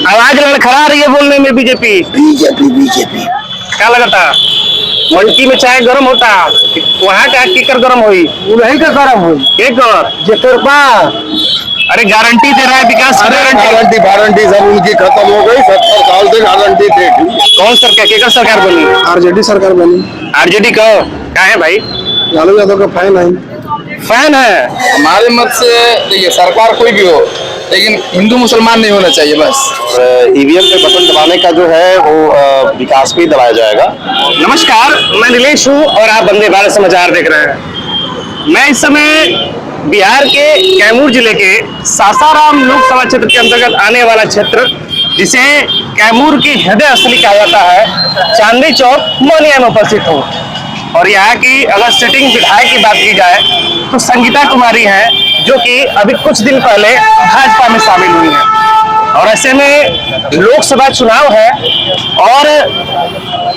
आवाज लड़खड़ा रही है बोलने में। बीजेपी बीजेपी बीजेपी क्या लगता मंडी में चाय गरम होता, वहाँ का केकर गरम हुई, वही का गरम हुई एक जेकर बा। अरे गारंटी दे रहा है विकास की गारंटी। गारंटी सब उनकी खत्म हो गई। 70 साल से गारंटी थी। कौन सरकार, केकर सरकार बनी? आरजेडी सरकार बनी। आरजेडी का क्या है भाई? लालू यादव का फैन है। फैन है। हमारे मत से देखिए, सरकार कोई भी हो लेकिन हिंदू मुसलमान नहीं होना चाहिए बस। ईवीएम पे बटन दबाने का जो है वो विकास पे ही दबाया जाएगा। नमस्कार, मैं नीलेश हूँ और आप वंदे भारत समाचार देख रहे हैं। मैं इस समय बिहार के कैमूर जिले के सासाराम लोकसभा क्षेत्र के अंतर्गत आने वाला क्षेत्र, जिसे कैमूर की हृदय स्थली कहा जाता है, चांदनी चौक मोहनिया में उपस्थित हूँ। और यहाँ की अगर सिटिंग विधायक की बात की जाए तो संगीता कुमारी हैं, जो कि अभी कुछ दिन पहले भाजपा में शामिल हुई हैं। और ऐसे में लोकसभा चुनाव है और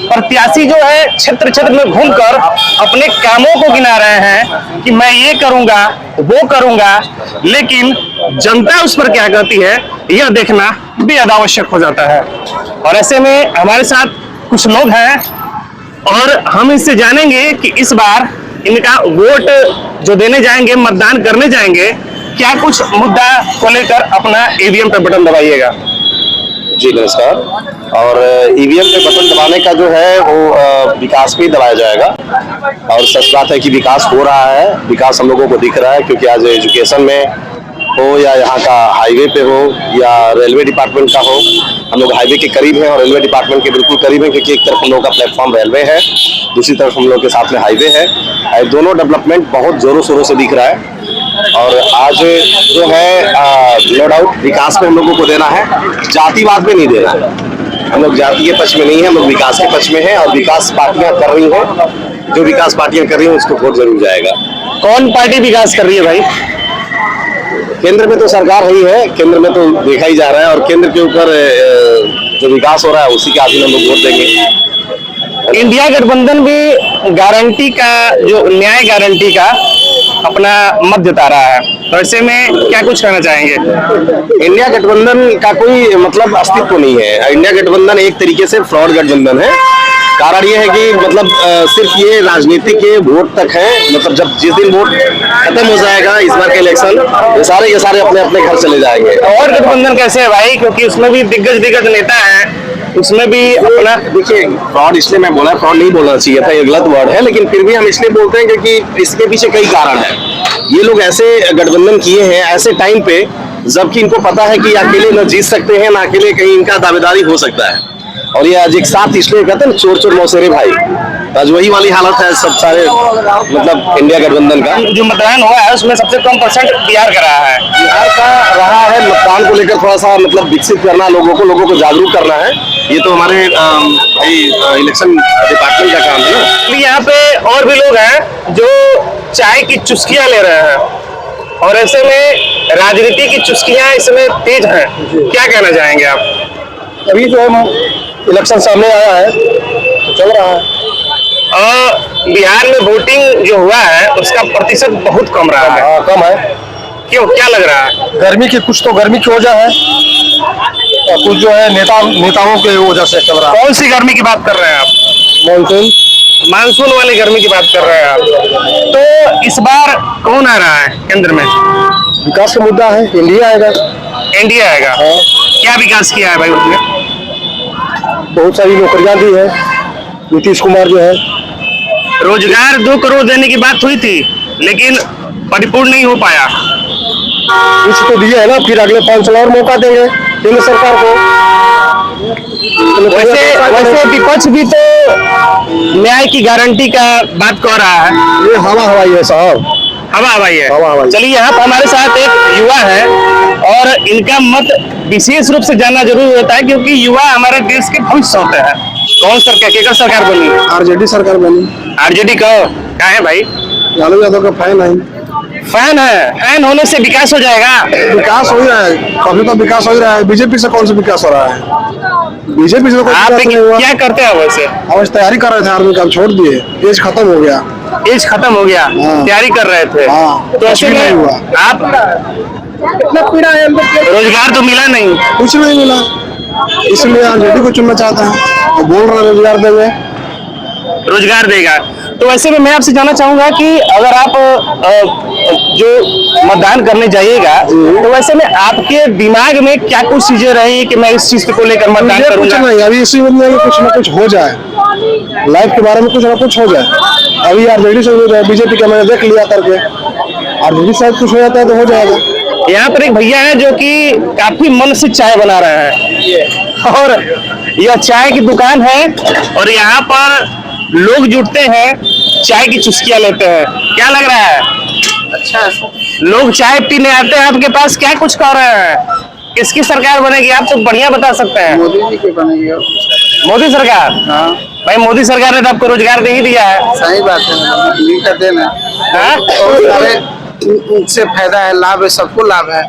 प्रत्याशी जो है क्षेत्र क्षेत्र में घूमकर अपने कामों को गिना रहे हैं कि मैं ये करूंगा वो करूंगा, लेकिन जनता उस पर क्या कहती है यह देखना बेहद आवश्यक हो जाता है। और ऐसे में हमारे साथ कुछ लोग हैं और हम इससे जानेंगे कि इस बार इनका वोट जो देने जाएंगे, मतदान करने जाएंगे, क्या कुछ मुद्दा को लेकर अपना ईवीएम पे बटन दबाइएगा। जी नमस्कार। और ईवीएम पे बटन दबाने का जो है वो विकास पे ही दबाया जाएगा। और सच बात है कि विकास हो रहा है, विकास हम लोगों को दिख रहा है, क्योंकि आज एजुकेशन में हो या यहाँ का हाईवे पे हो या रेलवे डिपार्टमेंट का हो, हम लोग हाईवे के करीब हैं और रेलवे डिपार्टमेंट के बिल्कुल करीब हैं, क्योंकि एक तरफ हम लोग का प्लेटफॉर्म रेलवे है, दूसरी तरफ हम लोग के साथ में हाईवे है। दोनों डेवलपमेंट बहुत जोरों शोरों से दिख रहा है। और आज जो है नो डाउट विकास पे हम लोगों को देना है, जातिवाद पे नहीं देना है। हम लोग जाति के पक्ष में नहीं है, हम लोग विकास के पक्ष में हैं। और विकास पार्टियां कर रही हैं, जो विकास पार्टियां कर रही हैं उसको वोट जरूर जाएगा। कौन पार्टी विकास कर रही है भाई? केंद्र में तो सरकार ही है, केंद्र में तो देखा ही जा रहा है। और केंद्र के ऊपर जो विकास हो रहा है उसी के आधीन हम लोग वोट देंगे। इंडिया गठबंधन भी गारंटी का, जो न्याय गारंटी का अपना मत जता रहा है, तो ऐसे में क्या कुछ कहना चाहेंगे? इंडिया गठबंधन का कोई मतलब अस्तित्व नहीं है। इंडिया गठबंधन एक तरीके से फ्रॉड गठबंधन है। कारण ये है कि मतलब सिर्फ ये राजनीति के वोट तक है। मतलब जब जिस दिन वोट खत्म हो जाएगा इस बार के इलेक्शन, ये सारे अपने अपने घर चले जाएंगे। और गठबंधन कैसे है भाई? क्योंकि उसमें भी दिग्गज नेता है, उसमें भी अपना। देखिए, फ्रॉड इसलिए मैं बोला, फ्रॉड नहीं बोलना चाहिए था, ये गलत वर्ड है, लेकिन फिर भी हम इसलिए बोलते हैं क्योंकि इसके पीछे कई कारण है। ये लोग ऐसे गठबंधन किए हैं ऐसे टाइम पे जबकि इनको पता है कि अकेले न जीत सकते हैं, ना अकेले कहीं इनका दावेदारी हो सकता है। और ये आज एक साथ इसलिए कहते हैं चोर चोर मौसेरे भाई, आज वही वाली हालत है सब सारे मतलब इंडिया गठबंधन का। जो मतदान हुआ है उसमें सबसे कम परसेंट बिहार का रहा है। बिहार का रहा है। मतदान को लेकर थोड़ा सा मतलब विकसित करना, लोगों को जागरूक करना है। ये तो हमारे इलेक्शन डिपार्टमेंट का काम है ना। यहाँ पे और भी लोग हैं जो चाय की चुस्कियां ले रहे हैं और ऐसे में राजनीति की चुस्कियां इसमें तेज हैं। क्या कहना चाहेंगे आप? अभी जो है इलेक्शन सामने आया है तो चल रहा है। बिहार में वोटिंग जो हुआ है उसका प्रतिशत बहुत कम रहा है। हाँ, कम है। क्यों, क्या लग रहा है? गर्मी की कुछ तो गर्मी की वजह है, कुछ जो है नेताओं के वजह से चल रहा है। कौन सी गर्मी की बात कर रहे हैं आप? मानसून वाली गर्मी की बात कर रहे हैं आप। तो इस बार कौन आ रहा है केंद्र में? विकास का मुद्दा है, इंडिया आएगा। इंडिया आएगा। हाँ। क्या विकास किया है भाई उसने? बहुत सारी नौकरियां दी है नीतीश कुमार जो है। रोजगार 2 करोड़ देने की बात हुई थी लेकिन परिपूर्ण नहीं हो पाया। कुछ तो दिए है ना, फिर अगले 5 साल और मौका देंगे केंद्र सरकार को। वैसे विपक्ष भी तो न्याय की गारंटी का बात कर रहा है। ये हवा हवाई है साहब, हवा हवाई है। हवा हवाई। चलिए, यहाँ पर हमारे साथ एक युवा है और इनका मत विशेष रूप से जानना जरूरी होता है, क्योंकि युवा हमारे देश के भविष्य होते हैं। कौन सरकार, केकर सरकार बनी? आरजेडी सरकार बनी। आरजेडी का क्या है भाई? लालू यादव का फैन है। फैन है? फैन होने से विकास हो जाएगा? विकास हो ही रहा है, कभी तो विकास हो ही रहा है। बीजेपी से कौन सा विकास हो रहा है? बीजेपी से तो कोई आप विकास नहीं हुआ। क्या करते हैं वैसे? आज तैयारी कर रहे थे आर्मी का, छोड़ दिए, एज खत्म हो गया। एज खत्म हो गया। हाँ। तैयारी कर रहे थे। हाँ, तो ऐसे कुछ भी नहीं में हुआ। आप इतना पीड़ा है अंदर के, रोजगार तो मिला नहीं। कुछ नहीं मिला, इसलिए आरजेडी को चुनना चाहता है। वो बोल रहा है रोजगार देंगे। रोजगार देगा। तो ऐसे में मैं आपसे जानना चाहूंगा कि अगर आप जो मतदान करने जाइएगा तो वैसे में आपके दिमाग में क्या कुछ चीजें रही कि मैं इस चीज को लेकर मतदान मुझे कुछ करूंगा? नहीं, अभी इसी में कुछ ना कुछ हो जाए, लाइफ के बारे में कुछ ना कुछ हो जाए। अभी आरजेडी से हो जाए, बीजेपी का मैंने देख लिया करके, आरजेडी से कुछ हो जाता है तो हो जाएगा। यहाँ पर एक भैया है जो कि काफी मन से चाय बना रहे हैं और यह चाय की दुकान है और यहाँ पर लोग जुटते हैं, चाय की चुस्कियां लेते हैं। क्या लग रहा है? अच्छा, लोग चाय पीने आते हैं आपके पास, क्या कुछ कर रहे हैं? किसकी सरकार बनेगी? आप तो बढ़िया बता सकते हैं। मोदी जी के बनेंगे। मोदी सरकार। हाँ, भाई मोदी सरकार ने तो आपको रोजगार दे ही दिया है। सही बात है, नहीं कर देना। हाँ? और सारे उनसे फायदा है, लाभ है, सबको लाभ है।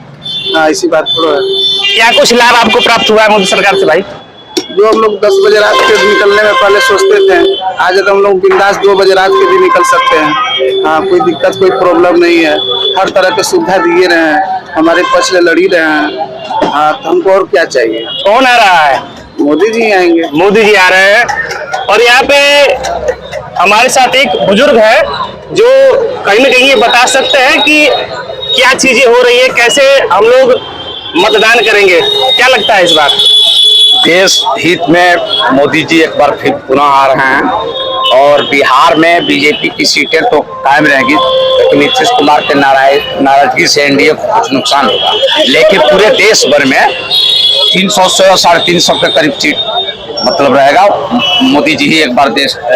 हाँ, ऐसी बात थोड़ा है। क्या कुछ लाभ आपको प्राप्त हुआ है मोदी सरकार से भाई? जो हम लोग 10 बजे रात के निकलने में पहले सोचते थे, आज तो हम लोग बिंदास 2 बजे रात के भी निकल सकते हैं। हाँ, कोई दिक्कत, कोई प्रॉब्लम नहीं है। हर तरह की सुविधा दिए रहे हैं, हमारे पक्ष में लड़ी रहे हैं। हाँ, तो हमको और क्या चाहिए? कौन आ रहा है? मोदी जी आएंगे। मोदी जी आ रहे हैं। और यहाँ पे हमारे साथ एक बुजुर्ग है जो कहीं ना कहीं ये बता सकते हैं कि क्या चीजें हो रही है, कैसे हम लोग मतदान करेंगे। क्या लगता है इस बार? देश हित में मोदी जी एक बार फिर पुनः आ रहे हैं और बिहार में बीजेपी की सीटें तो कायम रहेंगी, लेकिन नीतीश कुमार के नाराजगी से एनडीए को कुछ नुकसान होगा। लेकिन पूरे देश भर में 300 से 350 के करीब सीट मतलब रहेगा। मोदी जी ही एक बार देश के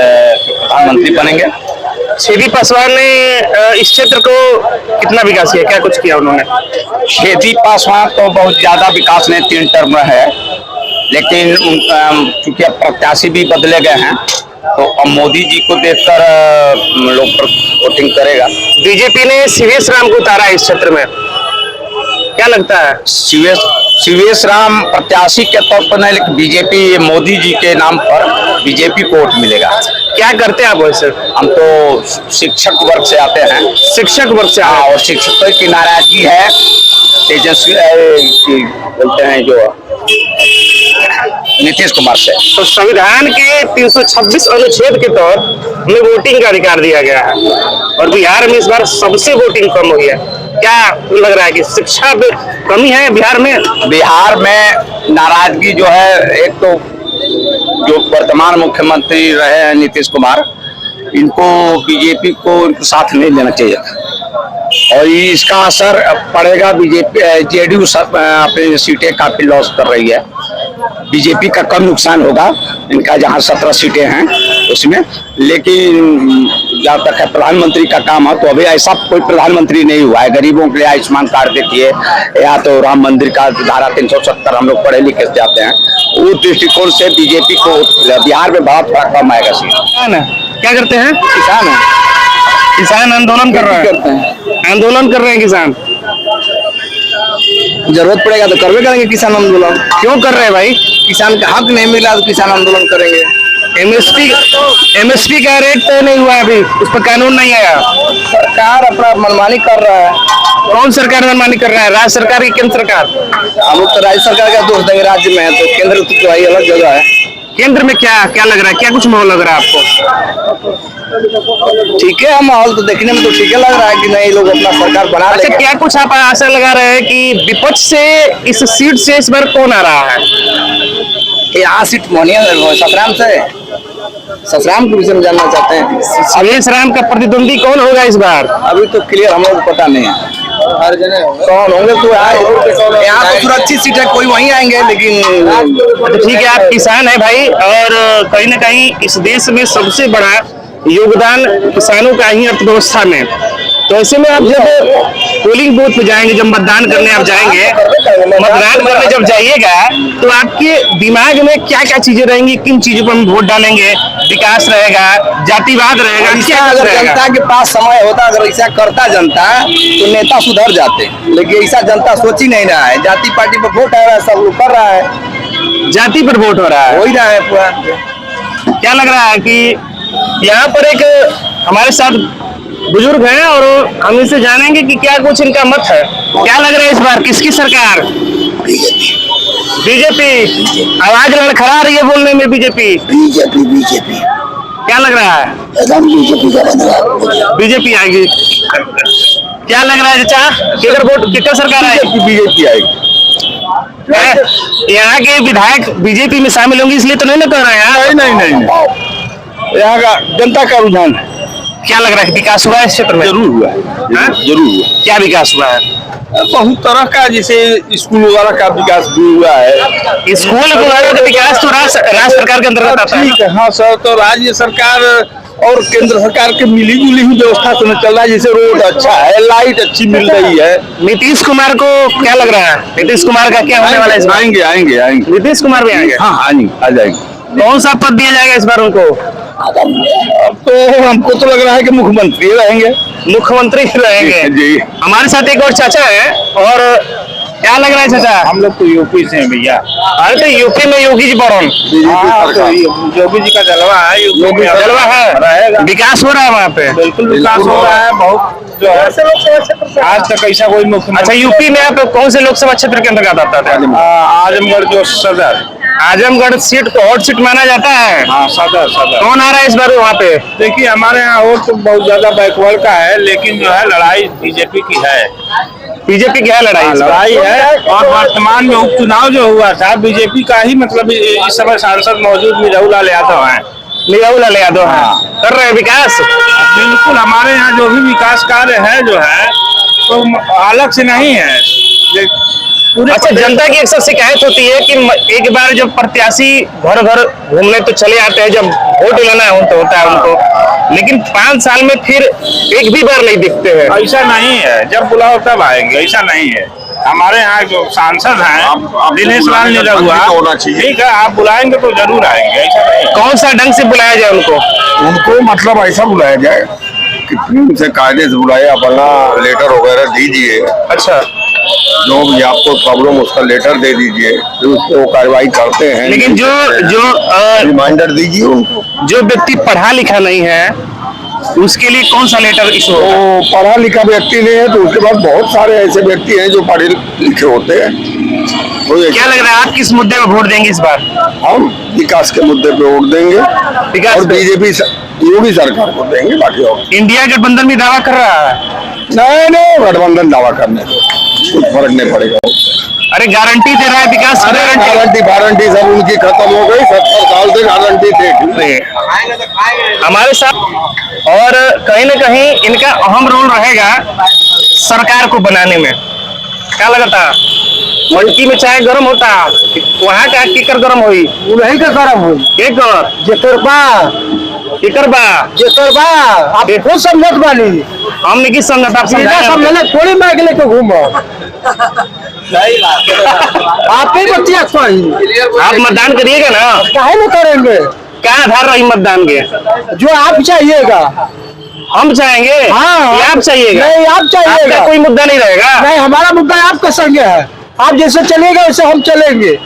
प्रधानमंत्री बनेंगे। छेदी पासवान ने इस क्षेत्र को कितना विकास किया, क्या कुछ किया उन्होंने? छेदी पासवान तो बहुत ज्यादा विकास नहीं, 3 टर्म में है, लेकिन चूंकि अब प्रत्याशी भी बदले गए हैं तो अब मोदी जी को देखकर लोग वोटिंग करेगा। बीजेपी ने सीवेश राम को उतारा है इस क्षेत्र में, क्या लगता है? सीवेश राम प्रत्याशी के तौर पर नहीं, लेकिन बीजेपी मोदी जी के नाम पर बीजेपी को वोट मिलेगा। क्या करते हैं आप वैसे? हम तो शिक्षक वर्ग से आते हैं। शिक्षक वर्ग से हाँ, आए। और शिक्षकों की नाराजगी है तेजस्वी बोलते हैं जो नीतीश कुमार से। तो संविधान के 326 अनुच्छेद के तहत हमें वोटिंग का अधिकार दिया गया है और बिहार में इस बार सबसे वोटिंग कम हुई है। क्या लग रहा है कि शिक्षा में कमी है बिहार में? बिहार में नाराजगी जो है, एक तो जो वर्तमान मुख्यमंत्री रहे हैं नीतीश कुमार, इनको बीजेपी को इनको साथ नहीं लेना चाहिए और इसका असर पड़ेगा। बीजेपी जेडीयू अपनी सीटें काफी लॉस कर रही है, बीजेपी का कम नुकसान होगा इनका, जहां 17 सीटें हैं उसमें। लेकिन जहाँ तक है प्रधानमंत्री का काम है, तो अभी ऐसा कोई प्रधानमंत्री नहीं हुआ है। गरीबों के लिए आयुष्मान कार्ड देखिए, या तो राम मंदिर का धारा 370 हम लोग पढ़े लिखे जाते हैं, उस दृष्टिकोण से बीजेपी को बिहार में बहुत बड़ा कम आएगा सीट। क्या करते हैं? किसान है, किसान आंदोलन कर रहे हैं। आंदोलन कर रहे हैं किसान। जरूरत पड़ेगा तो करवे करेंगे किसान आंदोलन। क्यों कर रहे हैं भाई? किसान का हक नहीं मिला तो किसान आंदोलन करेंगे। एमएसपी का रेट तय नहीं हुआ अभी, उस पर कानून नहीं आया। सरकार अपना मनमानी कर रहा है। कौन सरकार मनमानी कर रहा है? राज्य सरकार की केंद्र सरकार? हम लोग तो राज्य सरकार का दोष देंगे, राज्य में है तो केंद्र तो भाई अलग जगह है। केंद्र में क्या क्या लग रहा है, क्या कुछ माहौल लग रहा है आपको? ठीक है, माहौल तो देखने में तो ठीक है लग रहा है कि नहीं, लोग अपना सरकार बना अच्छा, लेंगे। क्या कुछ आप आशा लगा रहे हैं कि विपक्ष से इस सीट से इस बार कौन आ रहा है? यहाँ सीट मोहनिया सतराम से, सतराम के विषय में जानना चाहते हैं। सीवेश राम का प्रतिद्वंदी कौन होगा इस बार? अभी तो क्लियर हम लोग को पता नहीं है हर जगह कौन होंगे। तो यहाँ तो सुरक्षित सीट है, कोई वहीं आएंगे। लेकिन ठीक है, आप किसान है भाई, और कहीं ना कहीं इस देश में सबसे बड़ा योगदान किसानों का ही अर्थव्यवस्था में। तो ऐसे में आप जब पोलिंग बूथ पे जाएंगे, जब मतदान करने आप जाएंगे, मतदान करने जब जाइएगा तो आपके दिमाग में क्या क्या चीजें रहेंगी, किन चीजों पर हम वोट डालेंगे? विकास रहेगा, जातिवाद रहेगा, क्या अगर रहेगा? जनता के पास समय होता, अगर ऐसा करता जनता तो नेता सुधर जाते। लेकिन ऐसा जनता सोच ही नहीं रहा है। जाति पार्टी पर वोट आ रहा है, सब लोग कर रहा है, जाति पर वोट हो रहा है। हो ही रहा है पूरा। क्या लग रहा है कि यहाँ पर एक हमारे साथ बुजुर्ग हैं और हम इनसे जानेंगे कि क्या कुछ इनका मत है। क्या लग रहा है इस बार किसकी सरकार? बीजेपी। आवाज लड़खड़ा रही है बोलने में, बीजेपी बीजेपी क्या लग रहा है? एकदम बीजेपी का बन रहा है। बीजेपी आएगी। क्या लग रहा है चाचा, किधर वोट किधर सरकार आएगी? बीजेपी आएगी। यहाँ के विधायक बीजेपी में शामिल होंगे इसलिए तो नहीं ना कर रहे हैं? नहीं, यहाँ का जनता का रुझान है। क्या लग रहा है विकास हुआ है इस क्षेत्र में? जरूर हुआ है, जरूर हुआ। क्या विकास हुआ है? बहुत तरह का, जैसे स्कूल वगैरह का विकास भी हुआ है। स्कूल वगैरह का विकास तो राज्य सरकार के अंतर्गत आता है। ठीक है, हाँ सर, तो राज्य सरकार और केंद्र सरकार के मिली जुली ही व्यवस्था से चल रहा है। जैसे रोड अच्छा है, लाइट अच्छी मिल रही है। नीतीश कुमार को क्या लग रहा है? नीतीश कुमार का क्या होने वाला है इस बार? आएंगे। नीतीश कुमार भी आएंगे। हाँ, आ जाएंगे। कौन सा पद दिया जाएगा इस बार उनको? अब तो हमको तो लग रहा है कि मुख्यमंत्री रहेंगे। मुख्यमंत्री रहेंगे जी। हमारे साथ एक और चाचा है। और क्या लग रहा है चाचा? हम लोग तो यूपी से हैं भैया। अरे तो यूपी में योगी जी बरौन योगी जी का जलवा है, यूपी में जलवा है, विकास हो रहा है वहाँ पे। बिल्कुल विकास हो रहा है, बहुत जो है। आज तक ऐसा कोई मुख्यमंत्री। अच्छा, यूपी में आप कौन से लोकसभा क्षेत्र के अंतर्गत आता था? आजमगढ़ जो सदर, आजमगढ़ सीट को हॉट सीट माना जाता है। हाँ सदर। कौन आ रहा है इस बार वहाँ पे? देखिए, हमारे यहाँ वोट तो बहुत ज्यादा बैकवर्ड का है, लेकिन जो है लड़ाई बीजेपी की है। बीजेपी की है लड़ाई है। और वर्तमान में उपचुनाव जो हुआ था, बीजेपी का ही मतलब इस समय सांसद मौजूद निरहू लाल यादव है। निरहू लाल यादव है, कर रहे हैं विकास। बिल्कुल, हमारे यहाँ जो भी विकास कार्य है जो है तो अलग से नहीं है। अच्छा, जनता की अक्सर शिकायत होती है कि एक बार जब प्रत्याशी घर घर घूमने तो चले आते हैं, जब वोट लेना होता है उनको, लेकिन 5 साल में फिर एक भी बार नहीं दिखते हैं। ऐसा नहीं है, जब बुलाओ तब आएंगे, ऐसा नहीं है। हमारे यहाँ जो सांसद हैं दिनेश लाल निरहुआ, ठीक है, आप बुलाएंगे तो जरूर आएंगे, ऐसा नहीं है। कौन सा ढंग से बुलाया जाए उनको मतलब ऐसा बुलाया जाए कि प्रेम से कायदे से बुलाए, अपना लेटर वगैरह दीजिए। अच्छा, जो भी आपको प्रॉब्लम उसका लेटर दे दीजिए, फिर उस पर वो कार्रवाई करते हैं। लेकिन जो रिमाइंडर दीजिए उनको। जो व्यक्ति पढ़ा लिखा नहीं है उसके लिए कौन सा लेटर इशू होगा? तो पढ़ा लिखा व्यक्ति नहीं है तो उसके बाद बहुत सारे ऐसे व्यक्ति हैं जो पढ़े लिखे होते हैं। तो क्या लग रहा है आप किस मुद्दे पर वोट देंगे इस बार? हम विकास के मुद्दे पे वोट देंगे विकास और पे? बीजेपी योगी सरकार को देंगे। बाकी और इंडिया गठबंधन भी दावा कर रहा है। नहीं, गठबंधन दावा करने से कुछ फर्क नहीं पड़ेगा। अरे गारंटी दे रहा है विकास की, गारंटी सब उनकी खत्म हो गई। 70 साल से गारंटी थे हमारे साथ। और कहीं ना कहीं इनका अहम रोल रहेगा सरकार को बनाने में। क्या लगता? मल्टी में चाय गर्म होता, वहाँ का केकर गर्म हुई? वही का गरम हो केकर जेकरबा आप खुद समझत बानी। हमने किस समझता? आप समझना थोड़ी मार के लेके घूमो। आप ही बच्चे आप मतदान करिएगा ना? काहे नहीं करेंगे? क्या आधार रही मतदान के? जो आप चाहिएगा हम चाहेंगे। हाँ, या आप चाहिएगा? नहीं, आप चाहिएगा। आपका कोई मुद्दा नहीं रहेगा। नहीं, हमारा मुद्दा आपका संग है। आप जैसे चलेगा वैसे हम चलेंगे।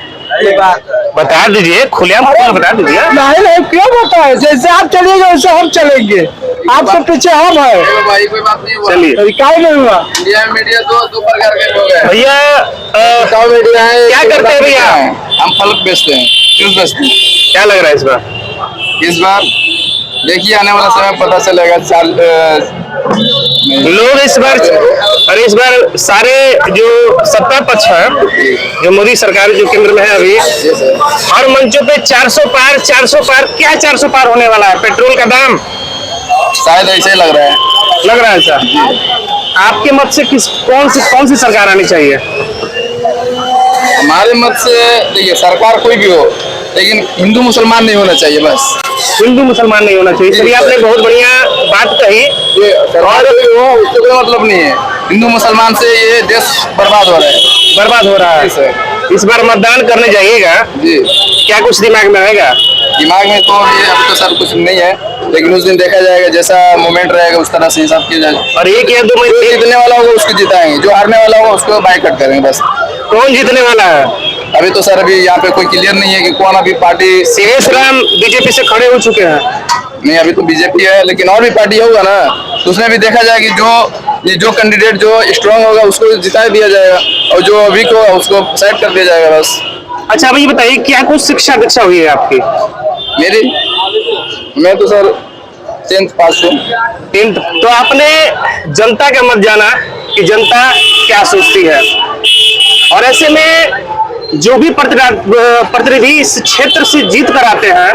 बता दीजिए, खुलेआम बता दीजिए। नहीं, क्यों बताए? जैसे आप चलेंगे वैसे हम चलेंगे। आपके पीछे हम है। भाई कोई बात नहीं हुआ। चलिए, क्या नहीं हुआ? इंडिया में मीडिया दो प्रकार के लोग हैं। भैया मीडिया है, क्या करते हैं भैया? हम फल बेचते हैं, जूस बेचते हैं। क्या लग रहा है इस बार? देखिए, आने वाला समय पता चलेगा। लोग इस बार सारे जो सत्ता पक्ष है, जो मोदी सरकार जो केंद्र में है अभी, हर मंचों पे 400 पार क्या 400 पार होने वाला है? पेट्रोल का दाम शायद ऐसे ही लग रहा है सर। आपके मत से कौन सी सरकार आनी चाहिए? हमारे मत से देखिए, सरकार कोई भी हो, लेकिन हिंदू मुसलमान नहीं होना चाहिए। बस हिंदू मुसलमान नहीं होना चाहिए। इसलिए आपने बहुत बढ़िया बात कही। और उससे कोई मतलब नहीं है। हिंदू मुसलमान से ये देश बर्बाद हो रहा है। इस बार मतदान करने जाइएगा जी। क्या कुछ दिमाग में रहेगा? दिमाग में तो ये अभी तो सर कुछ नहीं है, लेकिन उस दिन देखा जाएगा। जैसा मोमेंट रहेगा उस तरह से हिसाब किया जाएगा। और 1 या 2 महीने जीतने वाला होगा उसको जिताएंगे, जो हारने वाला होगा उसको बाइकआउट करेंगे बस। कौन जीतने वाला है? अभी तो सर अभी यहाँ पे कोई क्लियर नहीं है कि कौन अभी पार्टी। सुरेश राम बीजेपी से खड़े हो चुके हैं। नहीं, अभी तो बीजेपी है, लेकिन और भी पार्टी होगा ना। तो उसमें भी देखा जाए कि जो कैंडिडेट जो स्ट्रांग होगा उसको जिता दिया जाएगा और जो वीक होगा उसको साइड कर दिया जाएगा बस। अच्छा, अब ये बताइए क्या कुछ शिक्षा दीक्षा हुई है आपकी? मैं तो सर 10th पास हूँ। 10th। तो आपने जनता का मत जाना कि जनता क्या सोचती है, और ऐसे में जो भी प्रतिनिधि इस क्षेत्र से जीत कर आते हैं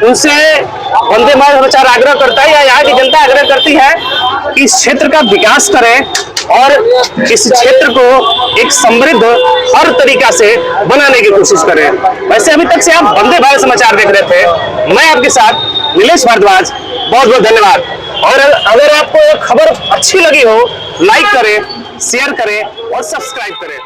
उनसे वंदे भारत समाचार आग्रह करता है या यहाँ की जनता आग्रह करती है कि इस क्षेत्र का विकास करें और इस क्षेत्र को एक समृद्ध हर तरीका से बनाने की कोशिश करें। वैसे अभी तक से आप वंदे भारत समाचार देख रहे थे, मैं आपके साथ नीलेश भारद्वाज, बहुत बहुत धन्यवाद। और अगर आपको खबर अच्छी लगी हो, लाइक करें, शेयर करें और सब्सक्राइब करें।